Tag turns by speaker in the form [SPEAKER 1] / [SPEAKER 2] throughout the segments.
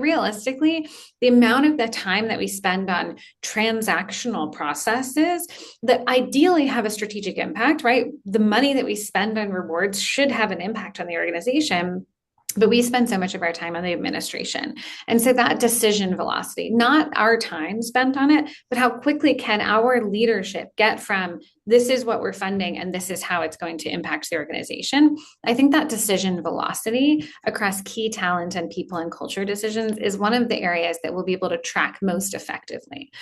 [SPEAKER 1] realistically, the amount of the time that we spend on transactional processes that ideally have a strategic impact, right? The money that we spend on rewards should have an impact on the organization. But we spend so much of our time on the administration. And so that decision velocity, not our time spent on it, but how quickly can our leadership get from this is what we're funding and this is how it's going to impact the organization. I think that decision velocity across key talent and people and culture decisions is one of the areas that we'll be able to track most effectively.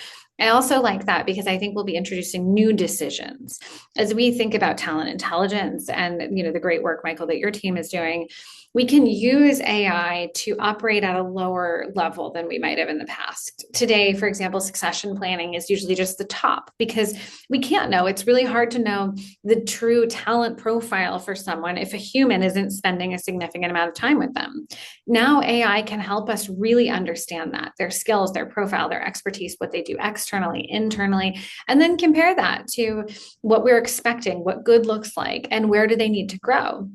[SPEAKER 1] I also like that because I think we'll be introducing new decisions as we think about talent intelligence and the great work, Michael, that your team is doing. We can use AI to operate at a lower level than we might have in the past. Today, for example, succession planning is usually just the top because we can't know. It's really hard to know the true talent profile for someone if a human isn't spending a significant amount of time with them. Now, AI can help us really understand that, their skills, their profile, their expertise, what they do externally, internally, and then compare that to what we're expecting, what good looks like, and where do they need to grow.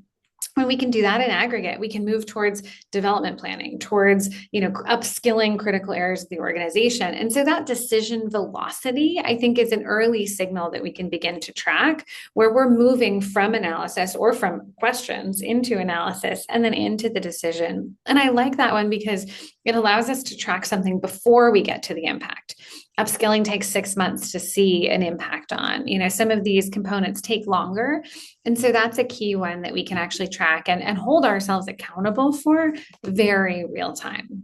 [SPEAKER 1] When we can do that in aggregate, we can move towards development planning, towards upskilling critical areas of the organization. And so that decision velocity, I think, is an early signal that we can begin to track, where we're moving from analysis or from questions into analysis and then into the decision. And I like that one because it allows us to track something before we get to the impact. Upskilling takes 6 months to see an impact on. Some of these components take longer. And so that's a key one that we can actually track and hold ourselves accountable for very real time.